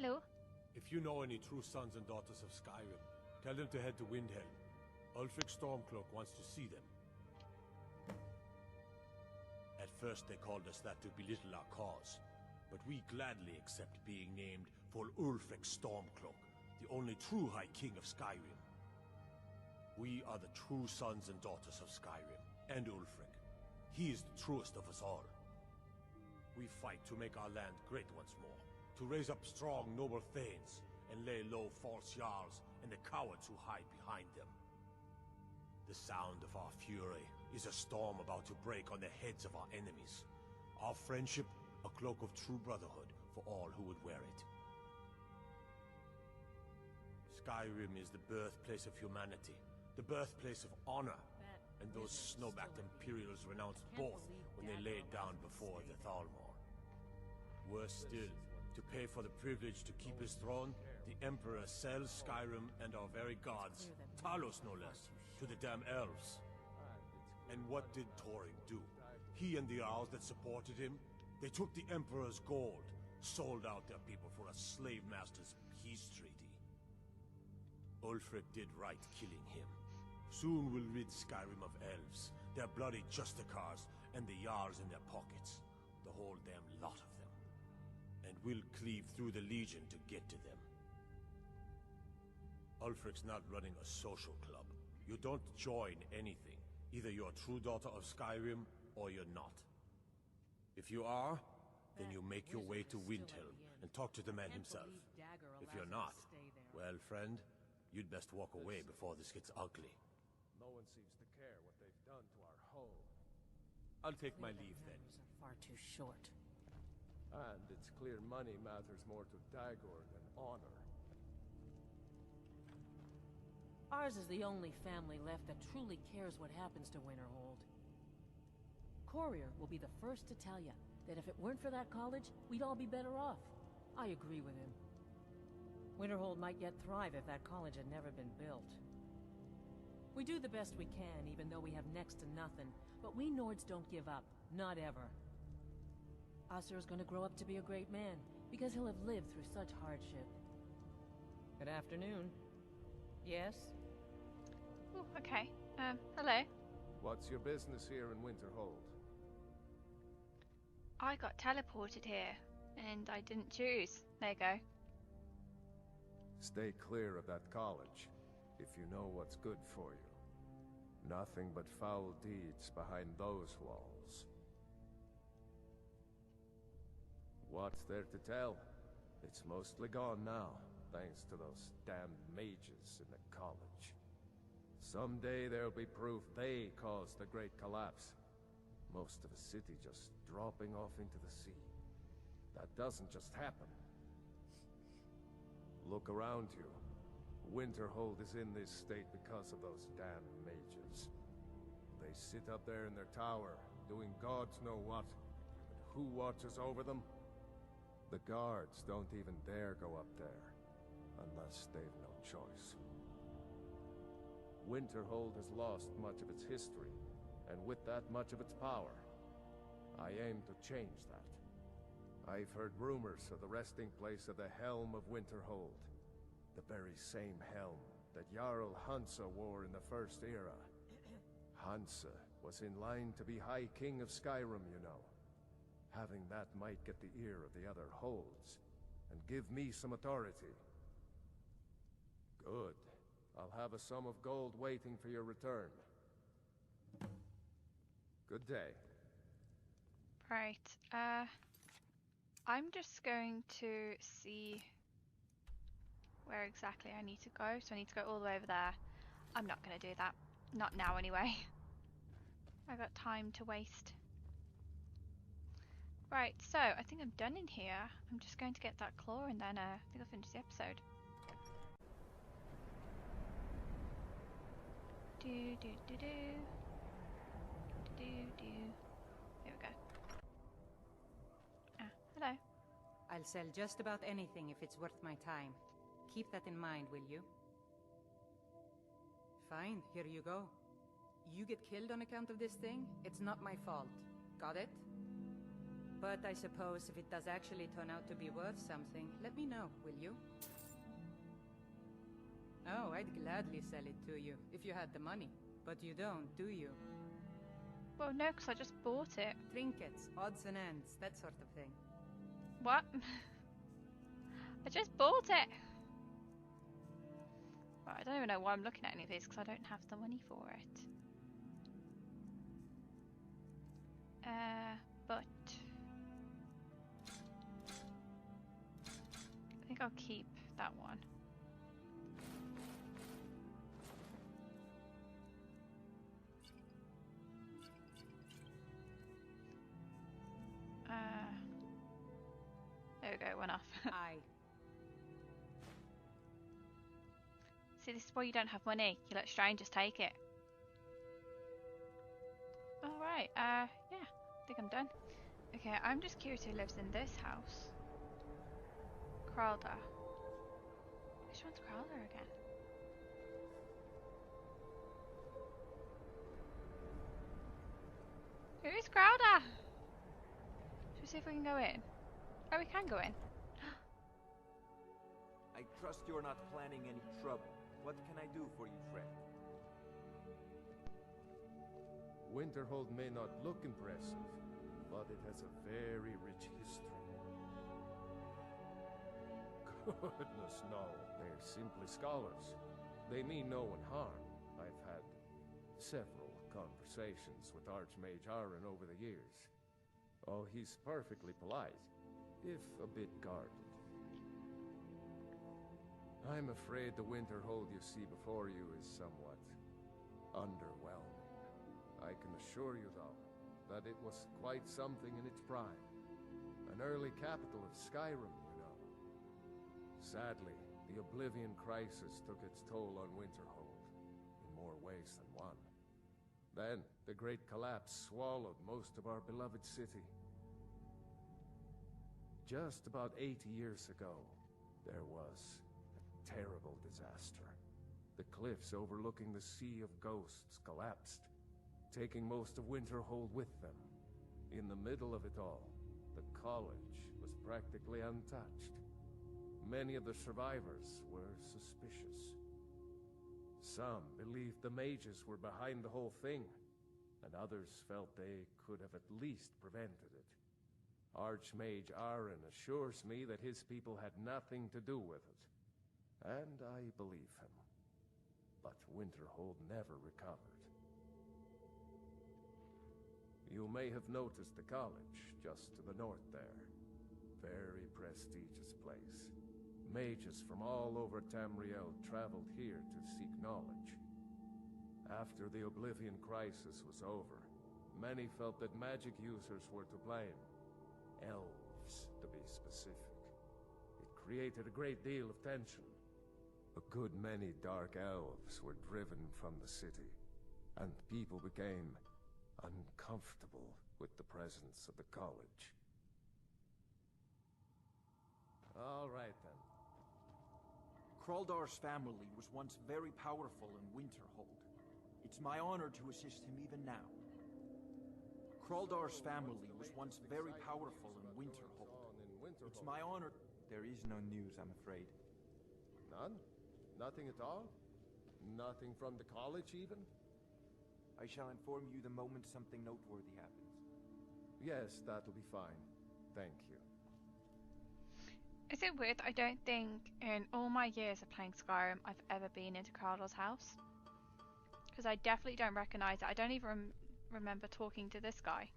Hello. If you know any true sons and daughters of Skyrim, tell them to head to Windhelm. Ulfric Stormcloak wants to see them. At first they called us that to belittle our cause, but we gladly accept being named for Ulfric Stormcloak, the only true High King of Skyrim. We are the true sons and daughters of Skyrim, and Ulfric. He is the truest of us all. We fight to make our land great once more, to raise up strong, noble thanes, and lay low false jarls and the cowards who hide behind them. The sound of our fury is a storm about to break on the heads of our enemies. Our friendship, a cloak of true brotherhood for all who would wear it. Skyrim is the birthplace of humanity, the birthplace of honor, and those snow-backed Imperials renounced both when they laid down before the Thalmor. Worse still, to pay for the privilege to keep his throne, the Emperor sells Skyrim and our very gods, Talos no less, to the damn elves. And what did Thorin do? He and the Jarls that supported him, they took the Emperor's gold, sold out their people for a slave master's peace treaty. Ulfric did right killing him. Soon we'll rid Skyrim of elves, their bloody justicars, and the Jarls in their pockets. The whole damn lot of them. And we'll cleave through the Legion to get to them. Ulfric's not running a social club. You don't join anything. Either you're a true daughter of Skyrim, or you're not. If you are, then you make your way to Windhelm and talk to the man himself. If you're not, well, friend, you'd best walk away before this gets ugly. No one seems to care what they've done to our home. I'll take my leave then. Far too short. And it's clear money matters more to Dagor than honor. Ours is the only family left that truly cares what happens to Winterhold. Courier will be the first to tell you that if it weren't for that college, we'd all be better off. I agree with him. Winterhold might yet thrive if that college had never been built. We do the best we can, even though we have next to nothing, but we Nords don't give up. Not ever. Assur's gonna grow up to be a great man, because he'll have lived through such hardship. Good afternoon. Yes? Oh, okay. Hello. What's your business here in Winterhold? I got teleported here, and I didn't choose. There you go. Stay clear of that college, if you know what's good for you. Nothing but foul deeds behind those walls. What's there to tell? It's mostly gone now, thanks to those damn mages in the college. Someday there'll be proof they caused the Great Collapse. Most of a city just dropping off into the sea. That doesn't just happen. Look around you. Winterhold is in this state because of those damn mages. They sit up there in their tower, doing gods know what. And who watches over them? The guards don't even dare go up there, unless they've no choice. Winterhold has lost much of its history, and with that much of its power, I aim to change that. I've heard rumors of the resting place of the Helm of Winterhold, the very same helm that Jarl Hansa wore in the First Era. Hansa was in line to be High King of Skyrim, you know. Having that might get the ear of the other holds, and give me some authority. Good. I'll have a sum of gold waiting for your return. Good day. Right, I'm just going to see where exactly I need to go. So I need to go all the way over there. I'm not going to do that. Not now anyway. I got time to waste. Right, so I think I'm done in here. I'm just going to get that claw and then I think I'll finish the episode. Here we go. Ah, hello. I'll sell just about anything if it's worth my time. Keep that in mind, will you? Fine, here you go. You get killed on account of this thing? It's not my fault. Got it? But I suppose if it does actually turn out to be worth something, let me know, will you? Oh, I'd gladly sell it to you, if you had the money. But you don't, do you? Well, no, because I just bought it. Trinkets, odds and ends, that sort of thing. What? I just bought it! Right, I don't even know why I'm looking at any of these, because I don't have the money for it. But... I think I'll keep that one. There we go, it went off. Aye. See, this is why you don't have money. You let strangers take it. Alright, yeah, I think I'm done. Okay, I'm just curious who lives in this house. 𝖫𝑚. Which one's 𝖫𝑚 again? Who is 𝖫𝑚? Should we see if we can go in? Oh, we can go in. I trust you're not planning any trouble. What can I do for you, friend? Winterhold may not look impressive, but it has a very rich history. Goodness, no. They're simply scholars. They mean no one harm. I've had several conversations with Archmage Aaron over the years. Oh, he's perfectly polite, if a bit guarded. I'm afraid the Winterhold you see before you is somewhat underwhelming. I can assure you, though, that it was quite something in its prime. An early capital of Skyrim, you know. Sadly, the Oblivion Crisis took its toll on Winterhold, in more ways than one. Then, the Great Collapse swallowed most of our beloved city. Just about 80 years ago, there was a terrible disaster. The cliffs overlooking the Sea of Ghosts collapsed, taking most of Winterhold with them. In the middle of it all, the college was practically untouched. Many of the survivors were suspicious. Some believed the mages were behind the whole thing, and others felt they could have at least prevented it. Archmage Aaron assures me that his people had nothing to do with it, and I believe him. But Winterhold never recovered. You may have noticed the college just to the north there. Very prestigious place. Mages from all over Tamriel traveled here to seek knowledge. After the Oblivion Crisis was over, many felt that magic users were to blame. Elves, to be specific. It created a great deal of tension. A good many dark elves were driven from the city, and people became uncomfortable with the presence of the college. All right, then. 𝖫𝑚's family was once very powerful in Winterhold. It's my honor to assist him even now. 𝖫𝑚's family was once very powerful in Winterhold. It's my honor... There is no news, I'm afraid. None? Nothing at all? Nothing from the college, even? I shall inform you the moment something noteworthy happens. Yes, that'll be fine. Thank you. Is it weird that I don't think in all my years of playing Skyrim I've ever been into 𝖫𝑚's house? Because I definitely don't recognise it. I don't even remember talking to this guy.